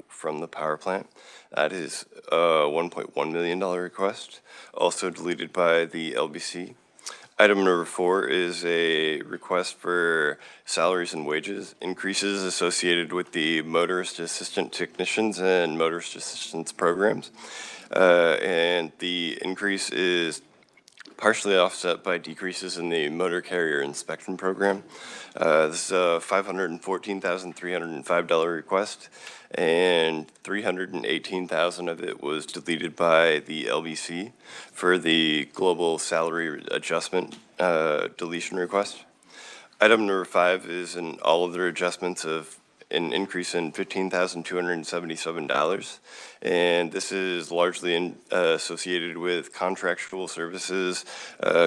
from the power plant. That is a $1.1 million request, also deleted by the LBC. Item number 4 is a request for salaries and wages increases associated with the motorist assistant technicians and motorist assistance programs. And the increase is partially offset by decreases in the motor carrier inspection program. This is a $514,305 request, and $318,000 of it was deleted by the LBC for the global salary adjustment deletion request. Item number 5 is in all of their adjustments of an increase in $15,277, and this is largely associated with contractual services,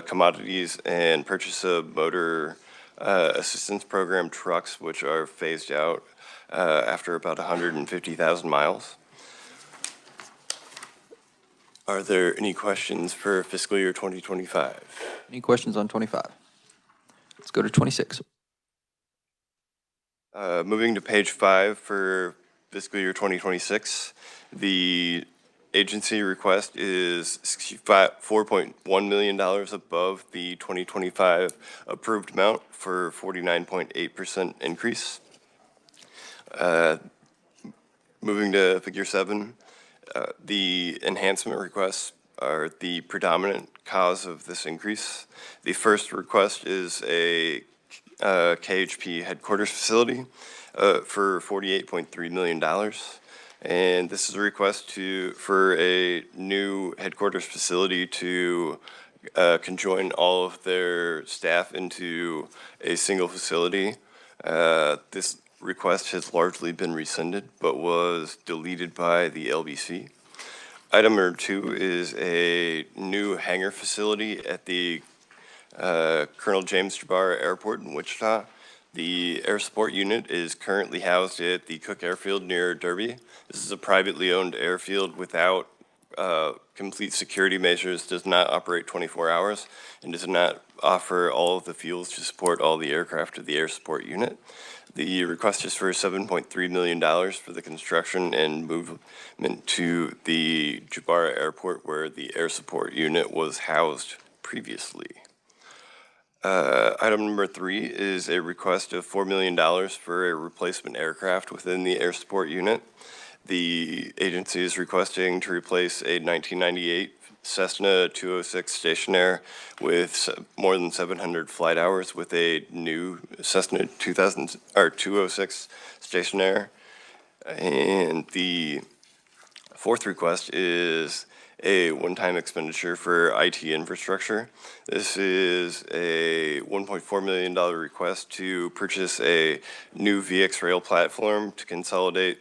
commodities, and purchase of motor assistance program trucks, which are phased out after about 150,000 miles. Are there any questions for fiscal year 2025? Any questions on 25? Let's go to 26. Moving to page 5 for fiscal year 2026, the agency request is $4.1 million above the 2025 approved amount for 49.8% increase. Moving to figure 7, the enhancement requests are the predominant cause of this increase. The first request is a KHP headquarters facility for $48.3 million. And this is a request for a new headquarters facility to conjoin all of their staff into a single facility. This request has largely been rescinded, but was deleted by the LBC. Item number 2 is a new hangar facility at the Colonel James Jabbar Airport in Wichita. The air support unit is currently housed at the Cook Airfield near Derby. This is a privately owned airfield without complete security measures, does not operate 24 hours, and does not offer all of the fuels to support all the aircraft of the air support unit. The request is for $7.3 million for the construction and movement to the Jabbar Airport where the air support unit was housed previously. Item number 3 is a request of $4 million for a replacement aircraft within the air support unit. The agency is requesting to replace a 1998 Cessna 206 Stationair with more than 700 flight hours with a new Cessna 206 Stationair. And the fourth request is a one-time expenditure for IT infrastructure. This is a $1.4 million request to purchase a new VX Rail platform to consolidate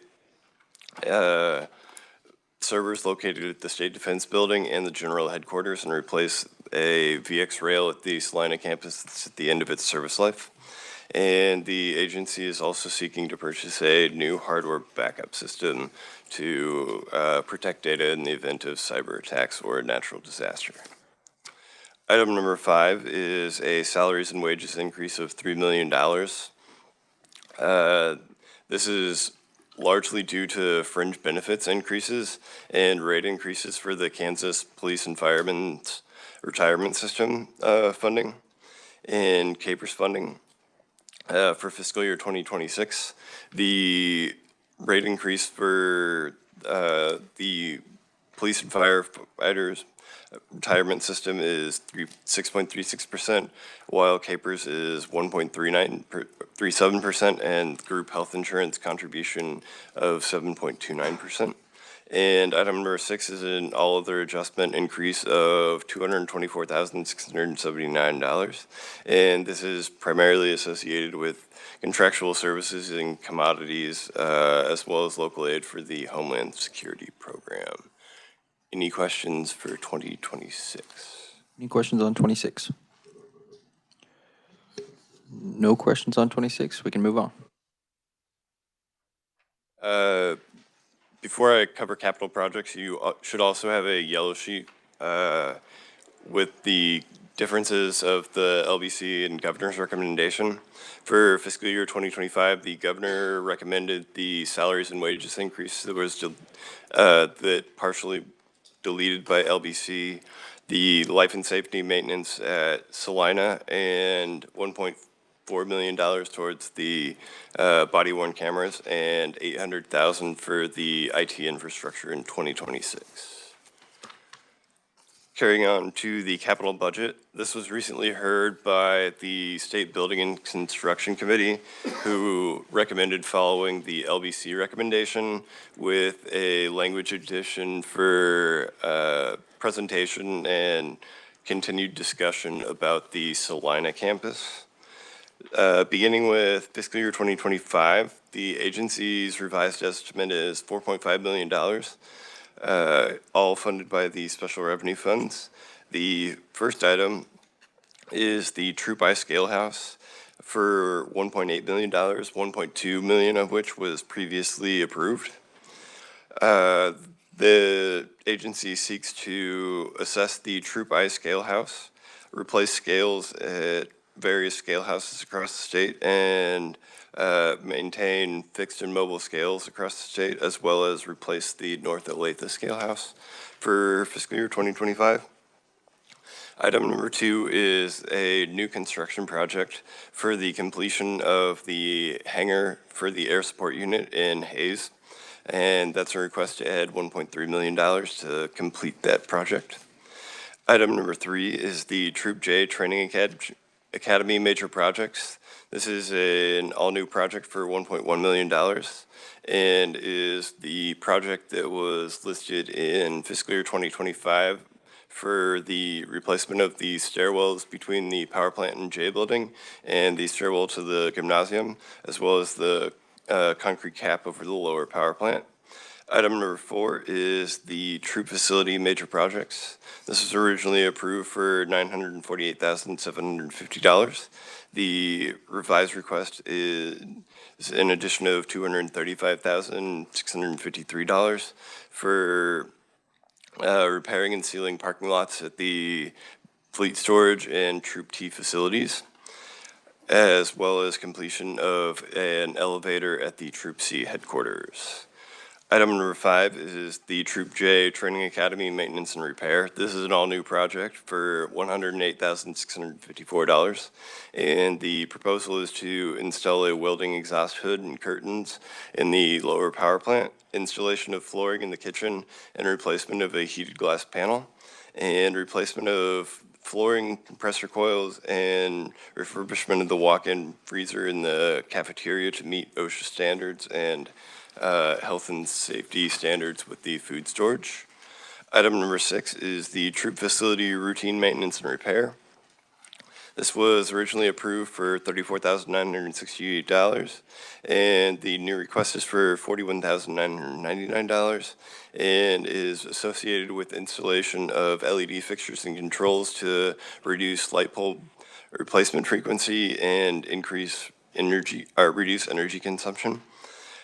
servers located at the State Defense Building and the General Headquarters and replace a VX Rail at the Salina campus that's at the end of its service life. And the agency is also seeking to purchase a new hardware backup system to protect data in the event of cyber attacks or a natural disaster. Item number 5 is a salaries and wages increase of $3 million. This is largely due to fringe benefits increases and rate increases for the Kansas Police and Firemen's Retirement System funding and CAPERS funding. For fiscal year 2026, the rate increase for the police and firefighters retirement system is 6.36%, while CAPERS is 1.37%, and group health insurance contribution of 7.29%. And item number 6 is an all other adjustment increase of $224,679. And this is primarily associated with contractual services and commodities, as well as local aid for the Homeland Security Program. Any questions for 2026? Any questions on 26? No questions on 26. We can move on. Before I cover capital projects, you should also have a yellow sheet with the differences of the LBC and governor's recommendation. For fiscal year 2025, the governor recommended the salaries and wages increase that was that partially deleted by LBC, the life and safety maintenance at Salina, and $1.4 million towards the body-worn cameras, and $800,000 for the IT infrastructure in 2026. Carrying on to the capital budget, this was recently heard by the State Building and Construction Committee, who recommended following the LBC recommendation with a language addition for presentation and continued discussion about the Salina campus. Beginning with fiscal year 2025, the agency's revised estimate is $4.5 million. All funded by the special revenue funds. The first item is the Troop I Scale House for $1.8 million, $1.2 million of which was previously approved. The agency seeks to assess the Troop I Scale House, replace scales at various scale houses across the state, and maintain fixed and mobile scales across the state, as well as replace the North Olathe Scale House for fiscal year 2025. Item number 2 is a new construction project for the completion of the hangar for the air support unit in Hayes, and that's a request to add $1.3 million to complete that project. Item number 3 is the Troop J Training Academy major projects. This is an all-new project for $1.1 million and is the project that was listed in fiscal year 2025 for the replacement of the stairwells between the power plant and J building and the stairwell to the gymnasium, as well as the concrete cap over the lower power plant. Item number 4 is the troop facility major projects. This was originally approved for $948,750. The revised request is an addition of $235,653 for repairing and sealing parking lots at the fleet storage and Troop T facilities, as well as completion of an elevator at the Troop C headquarters. Item number 5 is the Troop J Training Academy Maintenance and Repair. This is an all-new project for $108,654, and the proposal is to install a welding exhaust hood and curtains in the lower power plant, installation of flooring in the kitchen, and replacement of a heated glass panel, and replacement of flooring, compressor coils, and refurbishment of the walk-in freezer in the cafeteria to meet OSHA standards and health and safety standards with the food storage. Item number 6 is the troop facility routine maintenance and repair. This was originally approved for $34,968, and the new request is for $41,999, and is associated with installation of LED fixtures and controls to reduce light bulb replacement frequency and reduce energy consumption.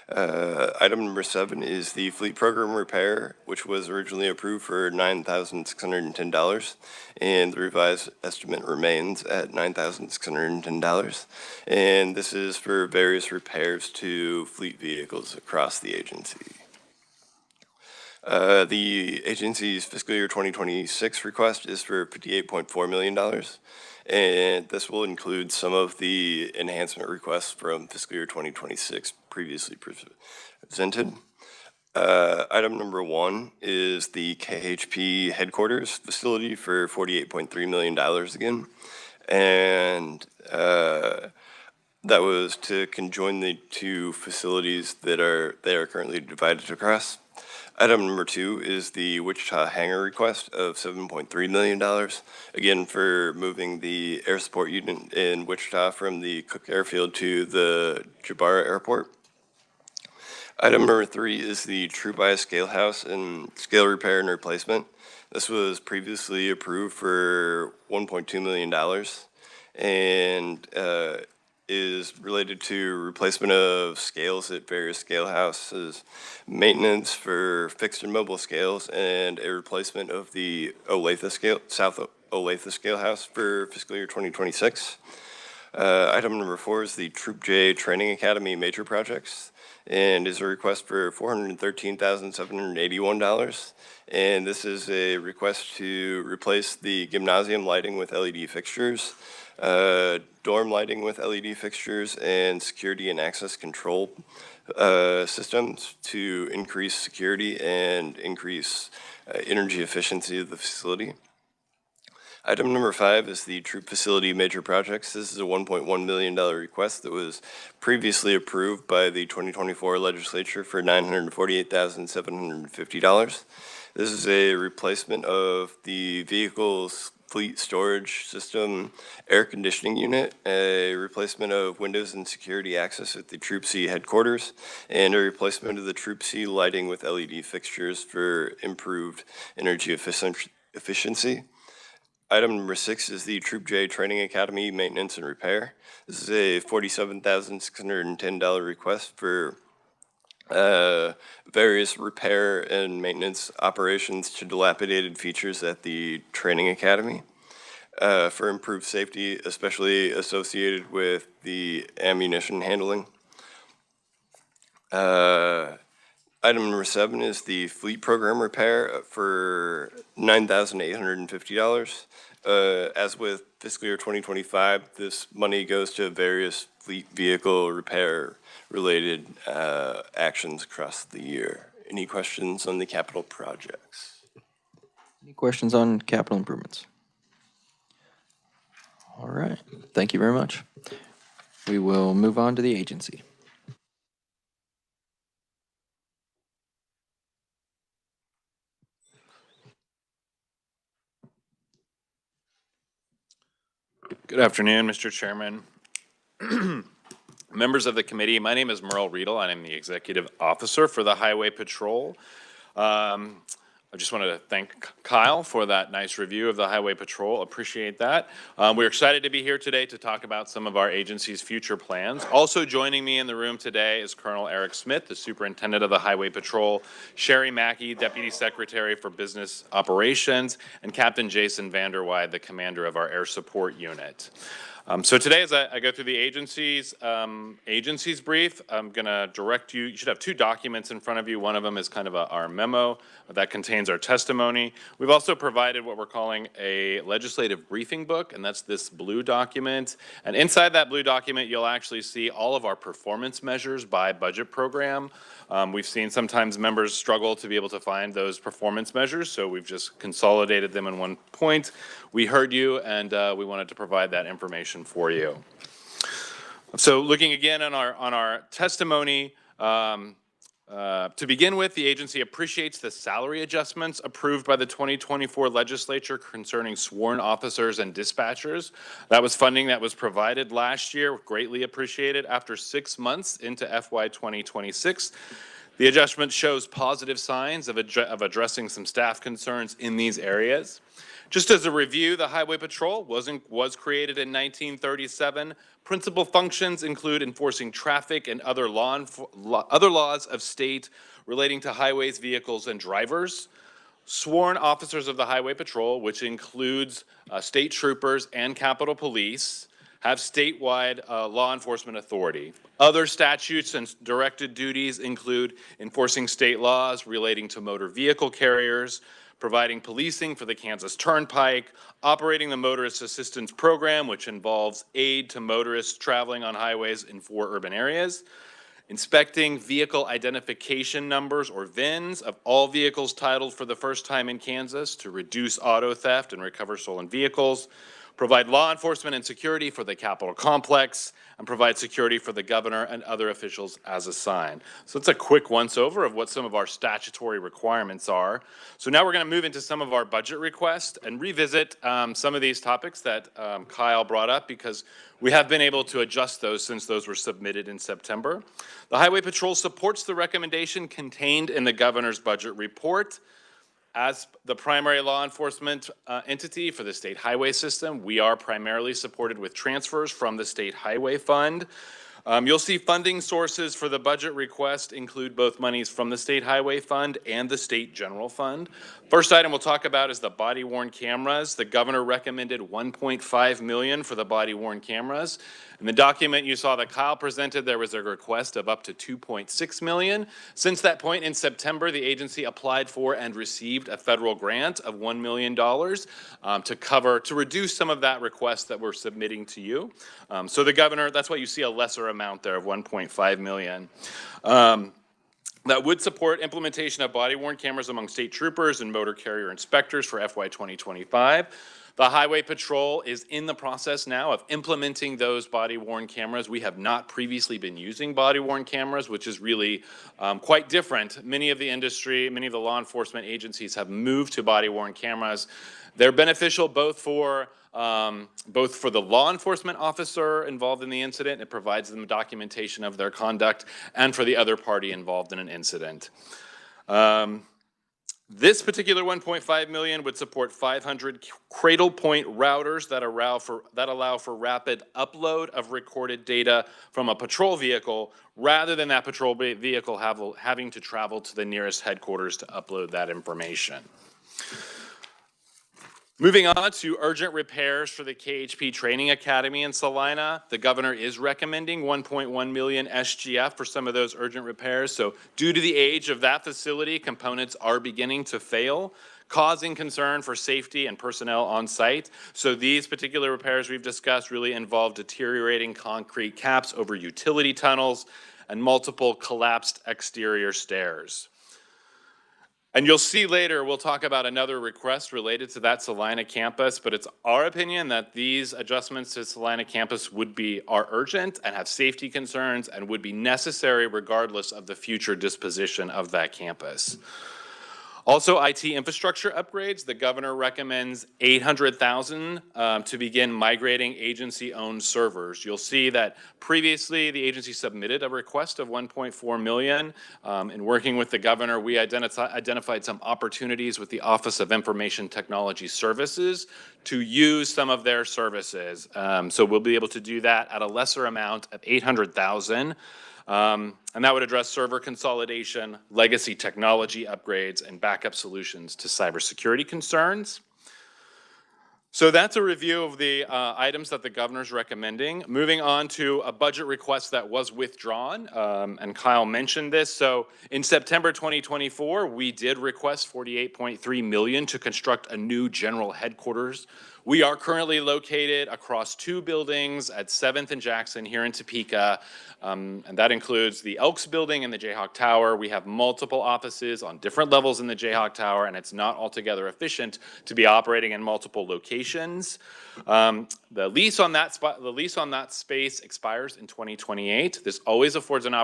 Item number 7 is the fleet program repair, which was originally approved for $9,610, and the revised estimate remains at $9,610. And this is for various repairs to fleet vehicles across the agency. The agency's fiscal year 2026 request is for $58.4 million, and this will include some of the enhancement requests from fiscal year 2026 previously presented. Item number 1 is the KHP headquarters facility for $48.3 million again, and that was to conjoin the two facilities that are currently divided across. Item number 2 is the Wichita hangar request of $7.3 million, again for moving the air support unit in Wichita from the Cook Airfield to the Jabara Airport. Item number 3 is the Troop I Scale House and scale repair and replacement. This was previously approved for $1.2 million, and is related to replacement of scales at various scale houses, maintenance for fixed and mobile scales, and a replacement of the Olathe scale, South Olathe scale house for fiscal year 2026. Item number 4 is the Troop J Training Academy major projects, and is a request for $413,781. And this is a request to replace the gymnasium lighting with LED fixtures, dorm lighting with LED fixtures, and security and access control systems to increase security and increase energy efficiency of the facility. Item number 5 is the troop facility major projects. This is a $1.1 million request that was previously approved by the 2024 legislature for $948,750. This is a replacement of the vehicle's fleet storage system air conditioning unit, a replacement of windows and security access at the Troop C headquarters, and a replacement of the Troop C lighting with LED fixtures for improved energy efficiency. Item number 6 is the Troop J Training Academy maintenance and repair. This is a $47,610 request for various repair and maintenance operations to dilapidated features at the training academy for improved safety, especially associated with the ammunition handling. Item number 7 is the fleet program repair for $9,850. As with fiscal year 2025, this money goes to various fleet vehicle repair related actions across the year. Any questions on the capital projects? Any questions on capital improvements? All right, thank you very much. We will move on to the agency. Good afternoon, Mr. Chairman. Members of the committee, my name is Merle Riedel. I am the Executive Officer for the Highway Patrol. I just wanted to thank Kyle for that nice review of the Highway Patrol. Appreciate that. We're excited to be here today to talk about some of our agency's future plans. Also joining me in the room today is Colonel Eric Smith, the Superintendent of the Highway Patrol, Sherry Mackey, Deputy Secretary for Business Operations, and Captain Jason Vanderweide, the Commander of our Air Support Unit. So today, as I go through the agency's brief, I'm going to direct you. You should have 2 documents in front of you. One of them is kind of our memo that contains our testimony. We've also provided what we're calling a legislative briefing book, and that's this blue document. And inside that blue document, you'll actually see all of our performance measures by budget program. We've seen sometimes members struggle to be able to find those performance measures, so we've just consolidated them in one point. We heard you, and we wanted to provide that information for you. So looking again on our testimony, to begin with, the agency appreciates the salary adjustments approved by the 2024 legislature concerning sworn officers and dispatchers. That was funding that was provided last year, greatly appreciated. After 6 months into FY 2026, the adjustment shows positive signs of addressing some staff concerns in these areas. Just as a review, the Highway Patrol was created in 1937. Principal functions include enforcing traffic and other laws of state relating to highways, vehicles, and drivers. Sworn officers of the Highway Patrol, which includes state troopers and Capitol Police, have statewide law enforcement authority. Other statutes and directed duties include enforcing state laws relating to motor vehicle carriers, providing policing for the Kansas Turnpike, operating the Motorist Assistance Program, which involves aid to motorists traveling on highways in 4 urban areas, inspecting vehicle identification numbers or VINs of all vehicles titled for the first time in Kansas to reduce auto theft and recover stolen vehicles, provide law enforcement and security for the Capitol complex, and provide security for the governor and other officials as assigned. So it's a quick once-over of what some of our statutory requirements are. So now we're going to move into some of our budget requests and revisit some of these topics that Kyle brought up, because we have been able to adjust those since those were submitted in September. The Highway Patrol supports the recommendation contained in the governor's budget report. as the primary law enforcement entity for the state highway system, we are primarily supported with transfers from the State Highway Fund. You'll see funding sources for the budget request include both monies from the State Highway Fund and the State General Fund. First item we'll talk about is the body-worn cameras. The governor recommended $1.5 million for the body-worn cameras. In the document you saw that Kyle presented, there was a request of up to $2.6 million. Since that point in September, the agency applied for and received a federal grant of $1 million to reduce some of that request that we're submitting to you. So the governor, that's why you see a lesser amount there of $1.5 million. That would support implementation of body-worn cameras among state troopers and motor carrier inspectors for FY 2025. The Highway Patrol is in the process now of implementing those body-worn cameras. We have not previously been using body-worn cameras, which is really quite different. Many of the industry, many of the law enforcement agencies have moved to body-worn cameras. They're beneficial both for the law enforcement officer involved in the incident. It provides them documentation of their conduct, and for the other party involved in an incident. This particular $1.5 million would support 500 cradle point routers that allow for rapid upload of recorded data from a patrol vehicle rather than that patrol vehicle having to travel to the nearest headquarters to upload that information. Moving on to urgent repairs for the KHP Training Academy in Salina. The governor is recommending 1.1 million SGF for some of those urgent repairs. So due to the age of that facility, components are beginning to fail, causing concern for safety and personnel on site. So these particular repairs we've discussed really involve deteriorating concrete caps over utility tunnels and multiple collapsed exterior stairs. And you'll see later, we'll talk about another request related to that Salina campus, but it's our opinion that these adjustments to Salina campus are urgent and have safety concerns and would be necessary regardless of the future disposition of that campus. Also, IT infrastructure upgrades. The governor recommends $800,000 to begin migrating agency-owned servers. You'll see that previously the agency submitted a request of $1.4 million. In working with the governor, we identified some opportunities with the Office of Information Technology Services to use some of their services. So we'll be able to do that at a lesser amount of $800,000. And that would address server consolidation, legacy technology upgrades, and backup solutions to cybersecurity concerns. So that's a review of the items that the governor's recommending. Moving on to a budget request that was withdrawn, and Kyle mentioned this. So in September 2024, we did request $48.3 million to construct a new general headquarters. We are currently located across two buildings at 7th and Jackson here in Topeka, and that includes the Elks Building and the Jayhawk Tower. We have multiple offices on different levels in the Jayhawk Tower, and it's not altogether efficient to be operating in multiple locations. The lease on that space expires in 2028. This always affords an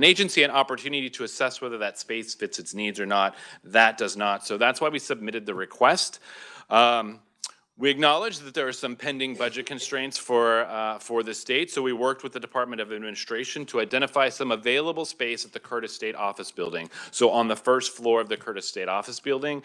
agency an opportunity to assess whether that space fits its needs or not. That does not. So that's why we submitted the request. We acknowledge that there are some pending budget constraints for the state, so we worked with the Department of Administration to identify some available space at the Curtis State Office Building. So on the first floor of the Curtis State Office Building,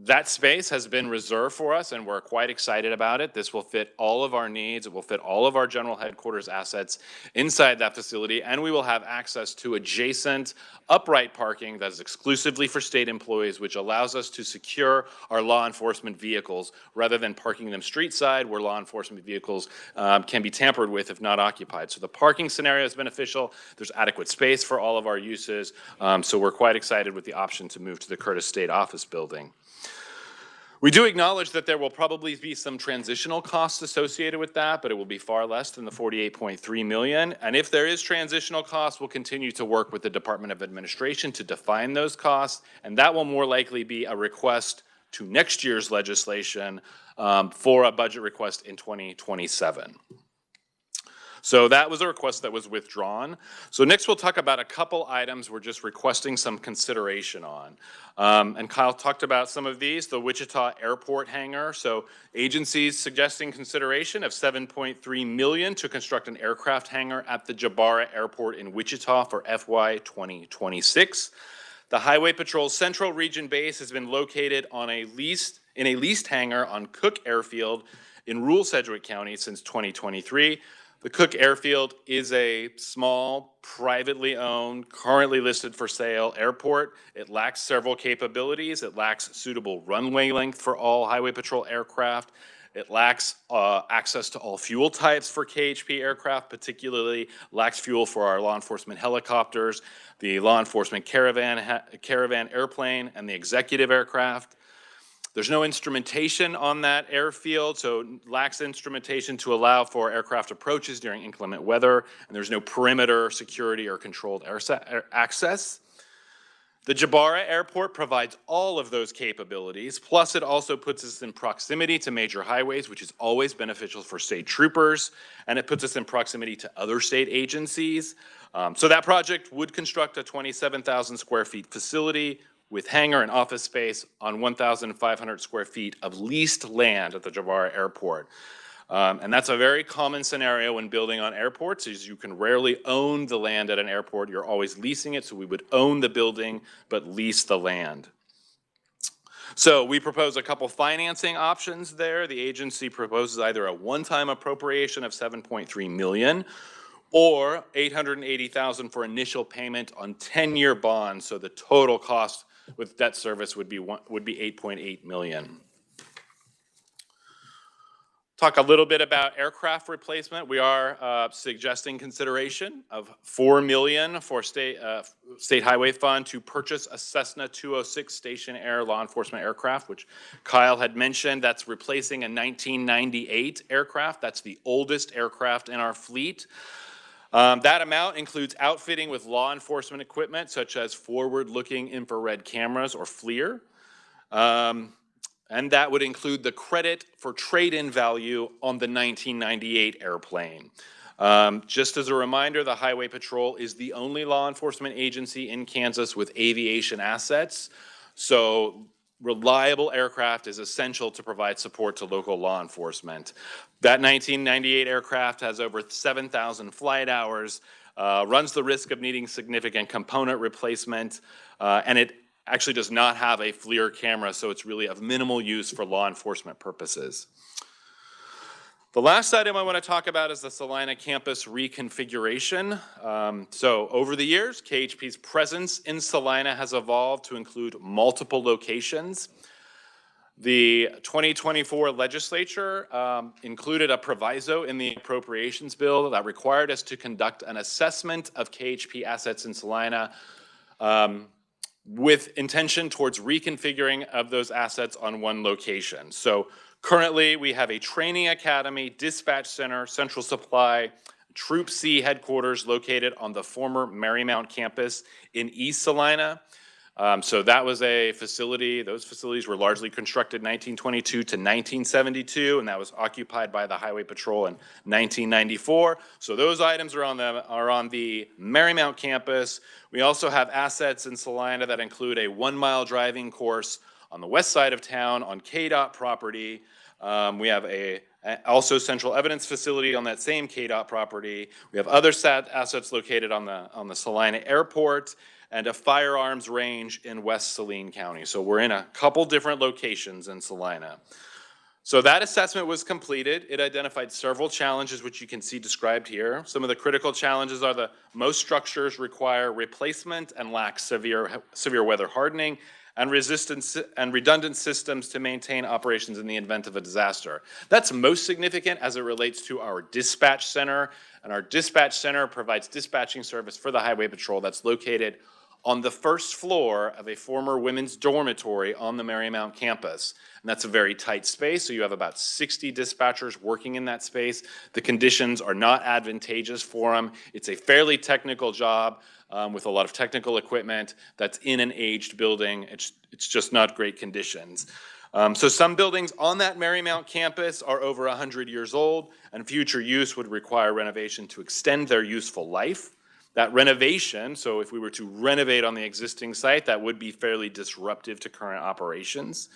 that space has been reserved for us, and we're quite excited about it. This will fit all of our needs. It will fit all of our general headquarters assets inside that facility, and we will have access to adjacent upright parking that is exclusively for state employees, which allows us to secure our law enforcement vehicles rather than parking them street side where law enforcement vehicles can be tampered with if not occupied. So the parking scenario is beneficial. There's adequate space for all of our uses. So we're quite excited with the option to move to the Curtis State Office Building. We do acknowledge that there will probably be some transitional costs associated with that, but it will be far less than the $48.3 million. And if there is transitional costs, we'll continue to work with the Department of Administration to define those costs, and that will more likely be a request to next year's legislation for a budget request in 2027. So that was a request that was withdrawn. So next we'll talk about a couple items we're just requesting some consideration on. And Kyle talked about some of these, the Wichita Airport hangar. So agencies suggesting consideration of $7.3 million to construct an aircraft hangar at the Jabara Airport in Wichita for FY 2026. The Highway Patrol's Central Region Base has been located in a leased hangar on Cook Airfield in rural Sedgwick County since 2023. The Cook Airfield is a small, privately owned, currently listed for sale airport. It lacks several capabilities. It lacks suitable runway length for all Highway Patrol aircraft. It lacks access to all fuel types for KHP aircraft, particularly lacks fuel for our law enforcement helicopters, the law enforcement caravan airplane, and the executive aircraft. There's no instrumentation on that airfield, so it lacks instrumentation to allow for aircraft approaches during inclement weather, and there's no perimeter security or controlled air access. The Jabara Airport provides all of those capabilities, plus it also puts us in proximity to major highways, which is always beneficial for state troopers, and it puts us in proximity to other state agencies. So that project would construct a 27,000 square feet facility with hangar and office space on 1,500 square feet of leased land at the Jabara Airport. And that's a very common scenario when building on airports, is you can rarely own the land at an airport. You're always leasing it, so we would own the building but lease the land. So we propose a couple financing options there. The agency proposes either a one-time appropriation of $7.3 million or $880,000 for initial payment on 10-year bonds. So the total cost with debt service would be $8.8 million. Talk a little bit about aircraft replacement. We are suggesting consideration of $4 million for State Highway Fund to purchase a Cessna 206 Station Air law enforcement aircraft, which Kyle had mentioned. That's replacing a 1998 aircraft. That's the oldest aircraft in our fleet. That amount includes outfitting with law enforcement equipment, such as forward-looking infrared cameras, or FLIR. And that would include the credit for trade-in value on the 1998 airplane. Just as a reminder, the Highway Patrol is the only law enforcement agency in Kansas with aviation assets. So reliable aircraft is essential to provide support to local law enforcement. That 1998 aircraft has over 7,000 flight hours, runs the risk of needing significant component replacement, and it actually does not have a FLIR camera, so it's really of minimal use for law enforcement purposes. The last item I want to talk about is the Salina campus reconfiguration. So over the years, KHP's presence in Salina has evolved to include multiple locations. The 2024 legislature included a proviso in the appropriations bill that required us to conduct an assessment of KHP assets in Salina with intention towards reconfiguring of those assets on one location. So currently we have a training academy, dispatch center, central supply, Troop C headquarters located on the former Marymount campus in East Salina. So that was a facility, those facilities were largely constructed 1922 to 1972, and that was occupied by the Highway Patrol in 1994. So those items are on the Marymount campus. We also have assets in Salina that include a 1-mile driving course on the west side of town on KDOT property. We have also central evidence facility on that same KDOT property. We have other assets located on the Salina Airport, and a firearms range in West Saline County. So we're in a couple different locations in Salina. So that assessment was completed. It identified several challenges, which you can see described here. Some of the critical challenges are most structures require replacement and lack severe weather hardening and resistance and redundant systems to maintain operations in the event of a disaster. That's most significant as it relates to our dispatch center. And our dispatch center provides dispatching service for the Highway Patrol that's located on the first floor of a former women's dormitory on the Marymount campus. And that's a very tight space, so you have about 60 dispatchers working in that space. The conditions are not advantageous for them. It's a fairly technical job with a lot of technical equipment that's in an aged building. It's just not great conditions. So some buildings on that Marymount campus are over 100 years old, and future use would require renovation to extend their useful life. That renovation, so if we were to renovate on the existing site, that would be fairly disruptive to current operations.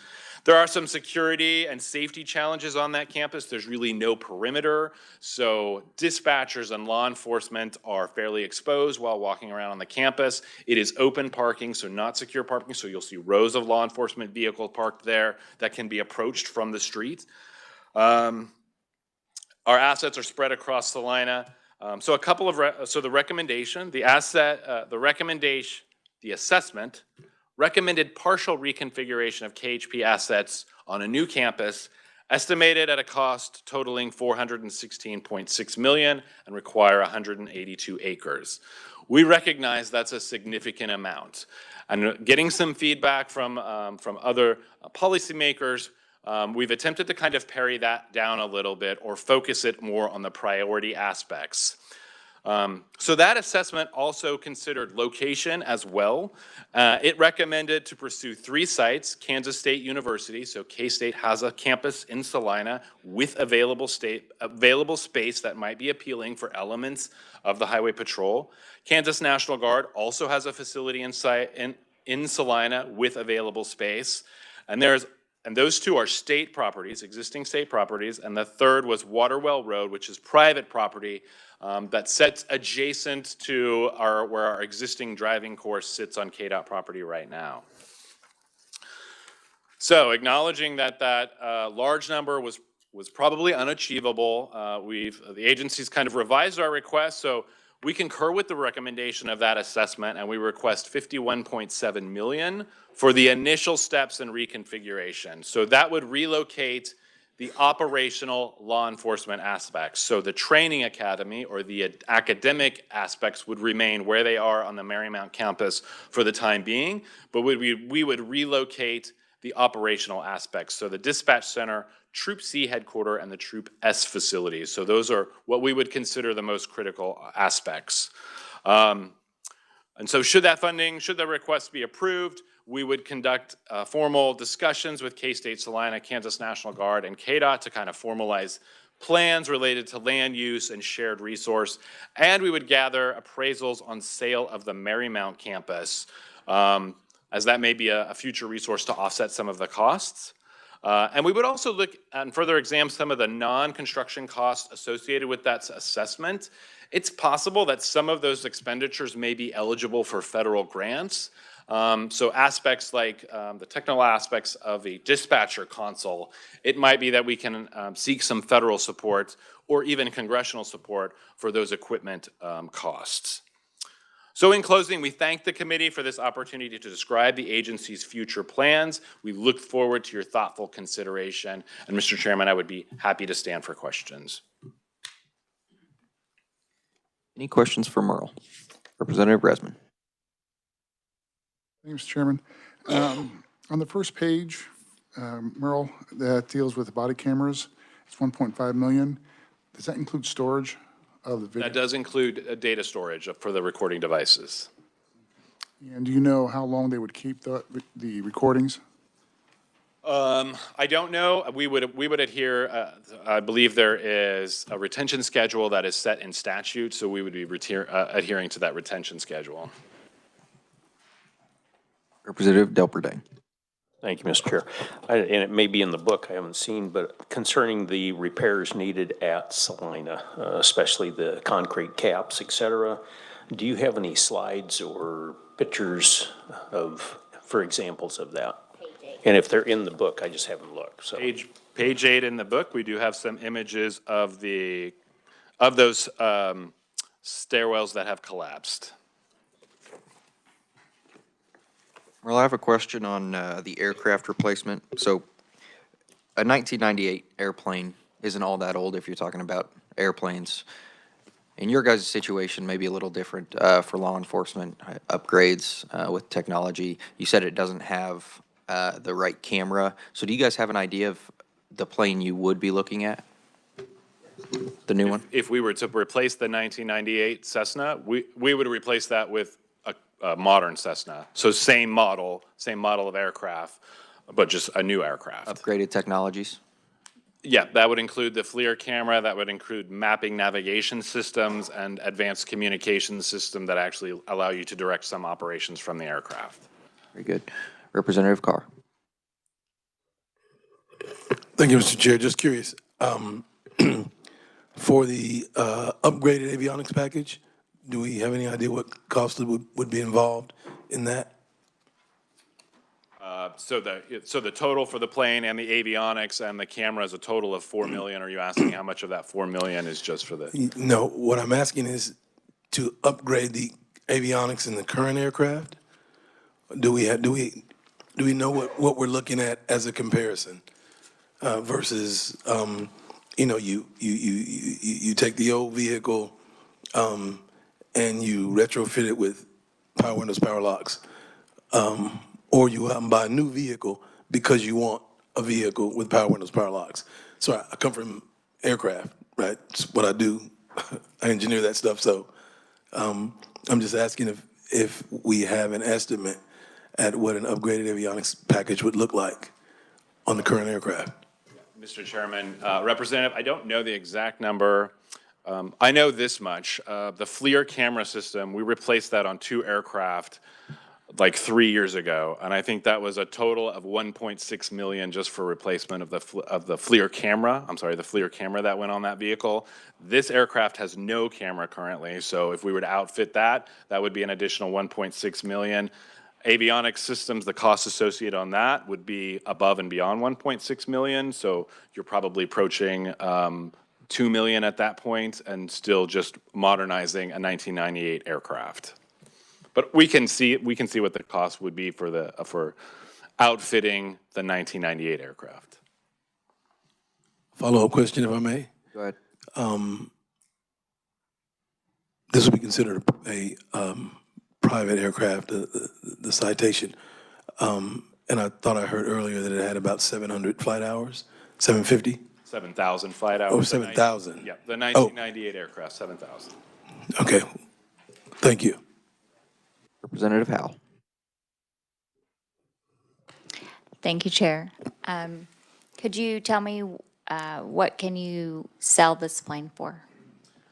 There are some security and safety challenges on that campus. There's really no perimeter, so dispatchers and law enforcement are fairly exposed while walking around on the campus. It is open parking, so not secure parking, so you'll see rows of law enforcement vehicles parked there that can be approached from the street. Our assets are spread across Salina. So the recommendation, the assessment recommended partial reconfiguration of KHP assets on a new campus, estimated at a cost totaling $416.6 million and require 182 acres. We recognize that's a significant amount. And getting some feedback from other policymakers, we've attempted to kind of pare that down a little bit or focus it more on the priority aspects. So that assessment also considered location as well. It recommended to pursue 3 sites, Kansas State University, so K-State has a campus in Salina with available space that might be appealing for elements of the Highway Patrol. Kansas National Guard also has a facility in Salina with available space. And those 2 are state properties, existing state properties, and the third was Waterwell Road, which is private property that sits adjacent to where our existing driving course sits on KDOT property right now. So acknowledging that large number was probably unachievable, the agency's kind of revised our request, so we concur with the recommendation of that assessment, and we request $51.7 million for the initial steps in reconfiguration. So that would relocate the operational law enforcement aspects. So the training academy or the academic aspects would remain where they are on the Marymount campus for the time being, but we would relocate the operational aspects. So the dispatch center, Troop C headquarter, and the Troop S facilities. So those are what we would consider the most critical aspects. And so should the request be approved, we would conduct formal discussions with K-State Salina, Kansas National Guard, and KDOT to kind of formalize plans related to land use and shared resource. And we would gather appraisals on sale of the Marymount campus, as that may be a future resource to offset some of the costs. And we would also look and further examine some of the non-construction costs associated with that assessment. It's possible that some of those expenditures may be eligible for federal grants. So aspects like the technical aspects of a dispatcher console, it might be that we can seek some federal support or even congressional support for those equipment costs. So in closing, we thank the committee for this opportunity to describe the agency's future plans. We look forward to your thoughtful consideration. And Mr. Chairman, I would be happy to stand for questions. Any questions for Merle? Representative Resman. Thank you, Mr. Chairman. On the first page, Merle, that deals with body cameras, it's 1.5 million. Does that include storage of the video? That does include data storage for the recording devices. And do you know how long they would keep the recordings? I don't know. We would adhere. I believe there is a retention schedule that is set in statute, so we would be adhering to that retention schedule. Representative Delperdang. Thank you, Mr. Chair. And it may be in the book, I haven't seen, but concerning the repairs needed at Salina, especially the concrete caps, et cetera, do you have any slides or pictures for examples of that? And if they're in the book, I just haven't looked. So Page 8 in the book, we do have some images of those stairwells that have collapsed. Well, I have a question on the aircraft replacement. So a 1998 airplane isn't all that old if you're talking about airplanes. In your guys' situation, maybe a little different for law enforcement upgrades with technology. You said it doesn't have the right camera. So do you guys have an idea of the plane you would be looking at? The new one? If we were to replace the 1998 Cessna, we would replace that with a modern Cessna. So same model of aircraft, but just a new aircraft. Upgraded technologies? Yeah, that would include the FLIR camera, that would include mapping navigation systems and advanced communication system that actually allow you to direct some operations from the aircraft. Very good. Representative Carr. Thank you, Mr. Chair. Just curious, for the upgraded avionics package, do we have any idea what cost would be involved in that? So the total for the plane and the avionics and the camera is a total of 4 million. Are you asking how much of that 4 million is just for the? No, what I'm asking is to upgrade the avionics in the current aircraft. Do we know what we're looking at as a comparison versus you take the old vehicle and you retrofit it with power windows, power locks, or you out and buy a new vehicle because you want a vehicle with power windows, power locks. So I come from aircraft, right? It's what I do. I engineer that stuff. So I'm just asking if we have an estimate at what an upgraded avionics package would look like on the current aircraft. Mr. Chairman, Representative, I don't know the exact number. I know this much. The FLIR camera system, we replaced that on 2 aircraft like 3 years ago, and I think that was a total of 1.6 million just for replacement of the FLIR camera. I'm sorry, the FLIR camera that went on that vehicle. This aircraft has no camera currently, so if we were to outfit that, that would be an additional 1.6 million. Avionics systems, the cost associated on that would be above and beyond 1.6 million, so you're probably approaching 2 million at that point, and still just modernizing a 1998 aircraft. But we can see what the cost would be for outfitting the 1998 aircraft. Follow-up question, if I may. Go ahead. This would be considered a private aircraft, the Citation. And I thought I heard earlier that it had about 700 flight hours, 750? 7,000 flight hours. Oh, 7,000. Yeah, the 1998 aircraft, 7,000. Okay, thank you. Representative Howell. Thank you, Chair. Could you tell me what can you sell this plane for?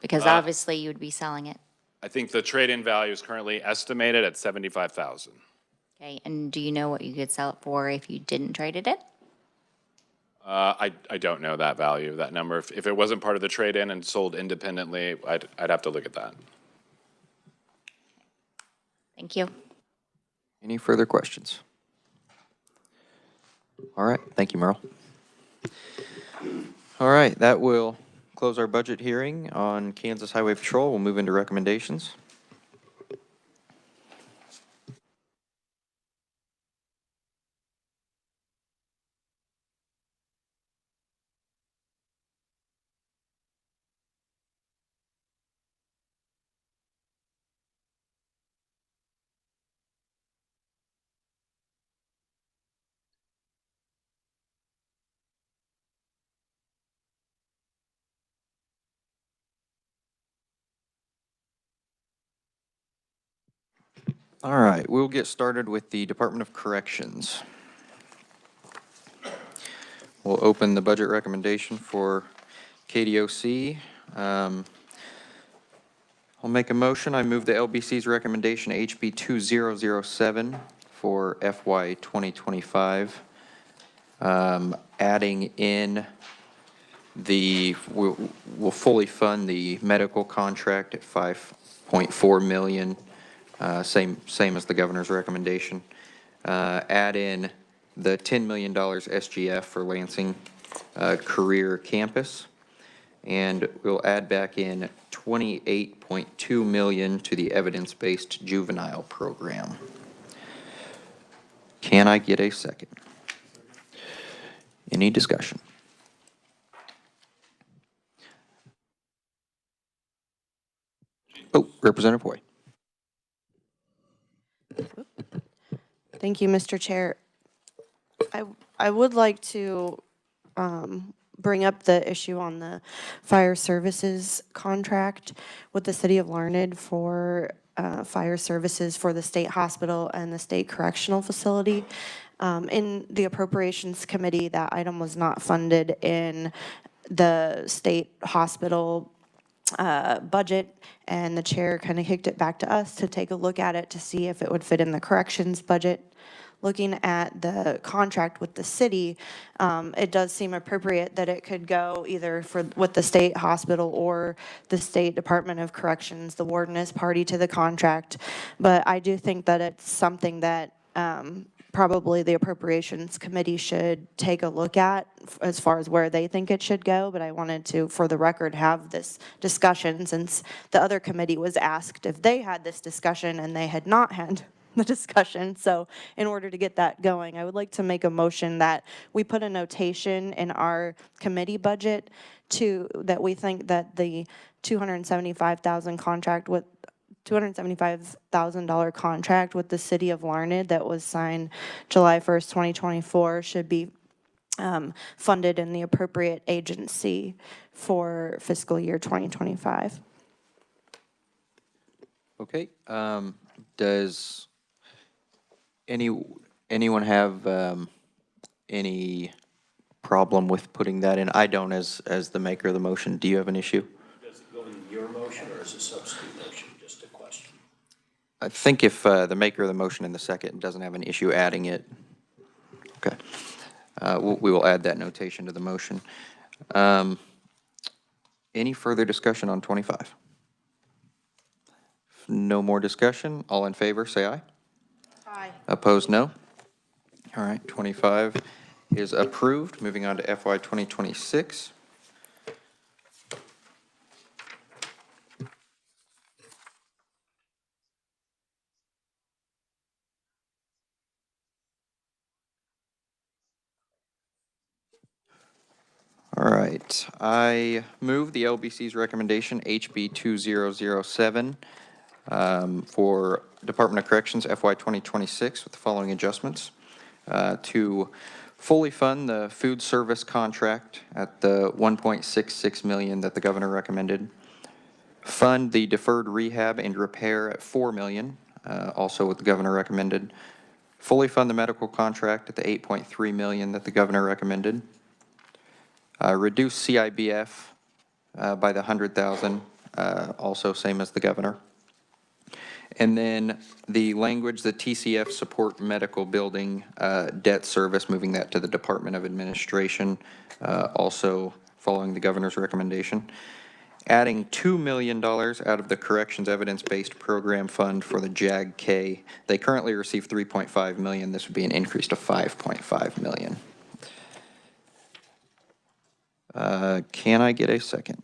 Because obviously you would be selling it. I think the trade-in value is currently estimated at 75,000. Okay, and do you know what you could sell it for if you didn't trade it in? I don't know that value, that number. If it wasn't part of the trade-in and sold independently, I'd have to look at that. Thank you. Any further questions? All right, thank you, Merle. All right, that will close our budget hearing on Kansas Highway Patrol. We'll move into recommendations. All right, we'll get started with the Department of Corrections. We'll open the budget recommendation for KDOC. I'll make a motion. I move the LBC's recommendation HB 2007 for FY 2025, adding in we'll fully fund the medical contract at 5.4 million. Same as the governor's recommendation. Add in the $10 million SGF for Lansing Career Campus, and we'll add back in $28.2 million to the evidence-based juvenile program. Can I get a second? Any discussion? Oh, Representative Hoy. Thank you, Mr. Chair. I would like to bring up the issue on the fire services contract with the City of Larned for fire services for the state hospital and the state correctional facility. In the appropriations committee, that item was not funded in the state hospital budget, and the chair kind of kicked it back to us to take a look at it to see if it would fit in the corrections budget looking at the contract with the city, it does seem appropriate that it could go either with the state hospital or the State Department of Corrections. The warden is party to the contract, but I do think that it's something that probably the Appropriations Committee should take a look at as far as where they think it should go, but I wanted to, for the record, have this discussion since the other committee was asked if they had this discussion and they had not had the discussion. So in order to get that going, I would like to make a motion that we put a notation in our committee budget that we think that the $275,000 contract with the city of Larned that was signed July 1st, 2024 should be funded in the appropriate agency for fiscal year 2025. Okay, does anyone have any problem with putting that in? I don't as the maker of the motion. Do you have an issue? Does it go in your motion or is it a substitute motion? Just a question. I think if the maker of the motion and the second doesn't have an issue adding it, okay. We will add that notation to the motion. Any further discussion on 25? If no more discussion, all in favor, say aye. Aye. Opposed, no. All right, 25 is approved. Moving on to FY 2026. All right, I move the LBC's recommendation, HB 2007, for Department of Corrections FY 2026 with the following adjustments. To fully fund the food service contract at the $1.66 million that the governor recommended. Fund the deferred rehab and repair at $4 million, also what the governor recommended. Fully fund the medical contract at the $8.3 million that the governor recommended. Reduce CIBF by the $100,000, also same as the governor. And then the language, the TCF support medical building debt service, moving that to the Department of Administration, also following the governor's recommendation. Adding $2 million out of the Corrections Evidence-Based Program Fund for the JAG-K. They currently receive $3.5 million. This would be an increase to $5.5 million. Can I get a second?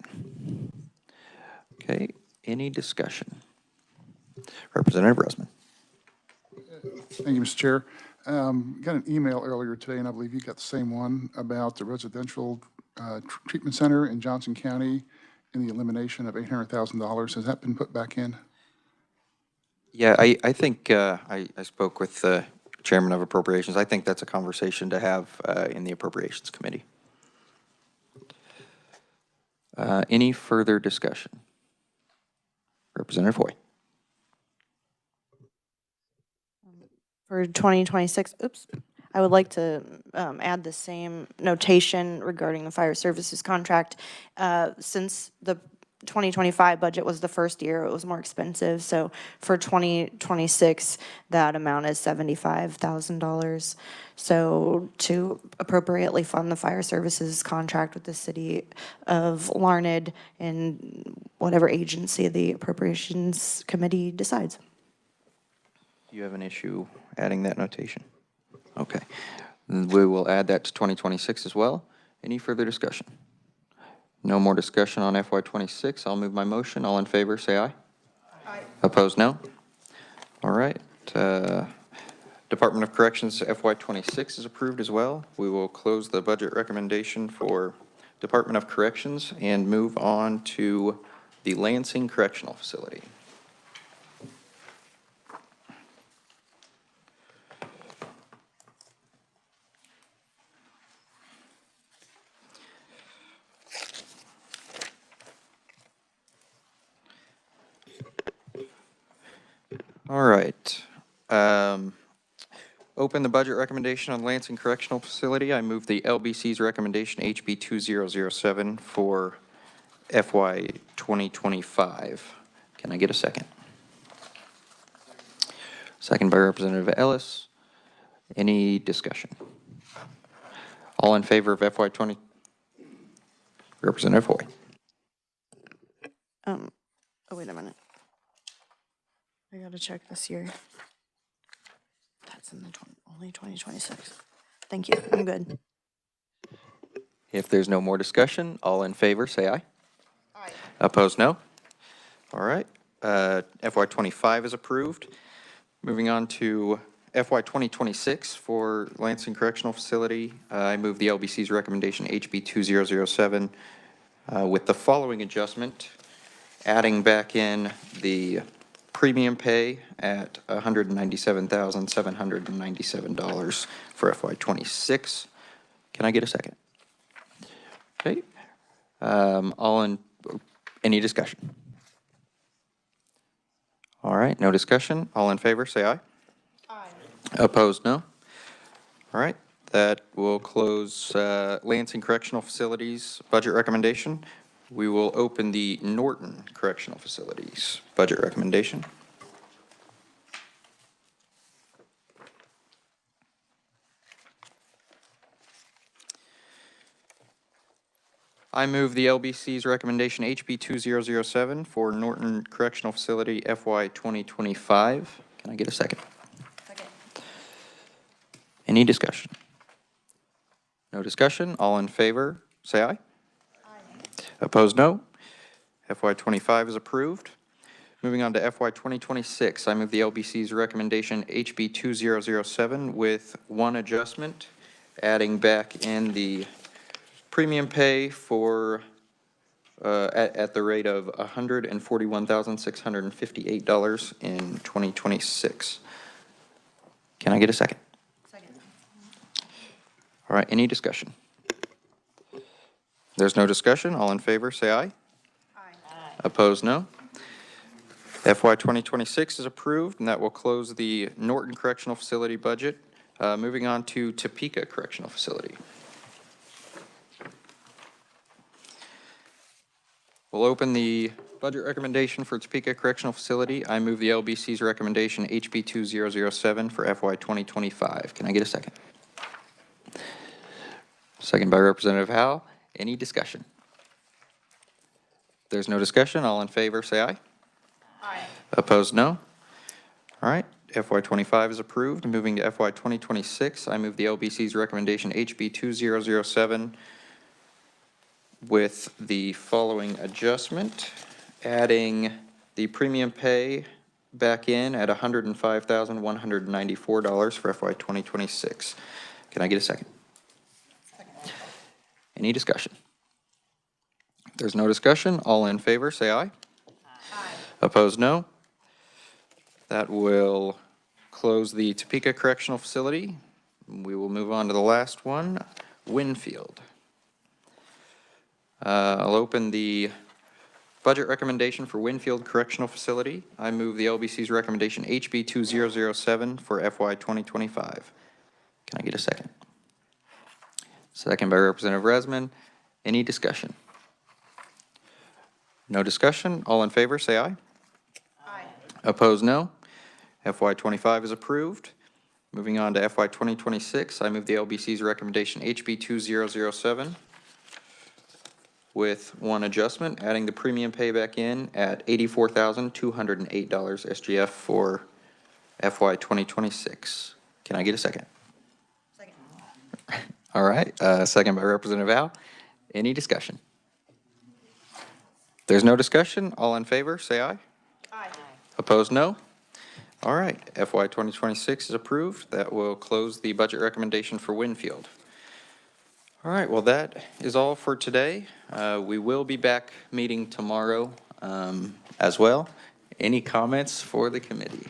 Okay, any discussion? Representative Rosman. Thank you, Mr. Chair. Got an email earlier today, and I believe you got the same one, about the residential treatment center in Johnson County and the elimination of $800,000. Has that been put back in? Yeah, I think I spoke with the Chairman of Appropriations. I think that's a conversation to have in the Appropriations Committee. Any further discussion? Representative Hoy. For 2026, I would like to add the same notation regarding the fire services contract. Since the 2025 budget was the first year, it was more expensive. So for 2026, that amount is $75,000. So to appropriately fund the fire services contract with the city of Larned and whatever agency the Appropriations Committee decides. Do you have an issue adding that notation? Okay. We will add that to 2026 as well. Any further discussion? No more discussion on FY 26. I'll move my motion. All in favor, say aye. Aye. Opposed, no. All right. Department of Corrections FY 26 is approved as well. We will close the budget recommendation for Department of Corrections and move on to the Lansing Correctional Facility. All right. Open the budget recommendation on Lansing Correctional Facility. I move the LBC's recommendation HB 2007 for FY 2025. Can I get a second? Second by Representative Ellis. Any discussion? All in favor of FY 20? Representative Hoy. Oh, wait a minute. I gotta check this year. That's in the only 2026. Thank you, I'm good. If there's no more discussion, all in favor, say aye. Aye. Opposed, no. All right. FY 25 is approved. Moving on to FY 2026 for Lansing Correctional Facility. I move the LBC's recommendation HB 2007 with the following adjustment, adding back in the premium pay at $197,797 for FY 26. Can I get a second? Okay. Any discussion? All right, no discussion. All in favor, say aye. Aye. Opposed, no. All right, that will close Lansing Correctional Facilities budget recommendation. We will open the Norton Correctional Facilities budget recommendation. I move the LBC's recommendation HB 2007 for Norton Correctional Facility FY 2025. Can I get a second? Second. Any discussion? No discussion. All in favor, say aye. Aye. Opposed, no. FY 25 is approved. Moving on to FY 2026, I move the LBC's recommendation HB 2007 with one adjustment, adding back in the premium pay for at the rate of $141,658 in 2026. Can I get a second? Second. All right, any discussion? There's no discussion. All in favor, say aye. Aye. Opposed, no. FY 2026 is approved, and that will close the Norton Correctional Facility budget. Moving on to Topeka Correctional Facility. We'll open the budget recommendation for Topeka Correctional Facility. I move the LBC's recommendation HB 2007 for FY 2025. Can I get a second? Second by Representative Howell. Any discussion? If there's no discussion, all in favor, say aye. Aye. Opposed, no. All right, FY 25 is approved. Moving to FY 2026, I move the LBC's recommendation HB 2007 with the following adjustment, adding the premium pay back in at $105,194 for FY 2026. Can I get a second? Second. Any discussion? If there's no discussion, all in favor, say aye. Aye. Opposed, no. That will close the Topeka Correctional Facility. We will move on to the last one, Winfield. I'll open the budget recommendation for Winfield Correctional Facility. I move the LBC's recommendation HB 2007 for FY 2025. Can I get a second? Second by Representative Resman. Any discussion? No discussion. All in favor, say aye. Aye. Opposed, no. FY 25 is approved. Moving on to FY 2026, I move the LBC's recommendation HB 2007 with one adjustment, adding the premium pay back in at $84,208 SGF for FY 2026. Can I get a second? Second. All right, second by Representative Al. Any discussion? There's no discussion. All in favor, say aye. Aye. Opposed, no. All right, FY 2026 is approved. That will close the budget recommendation for Winfield. All right, well, that is all for today. We will be back meeting tomorrow as well. Any comments for the committee?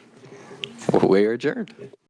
We are adjourned.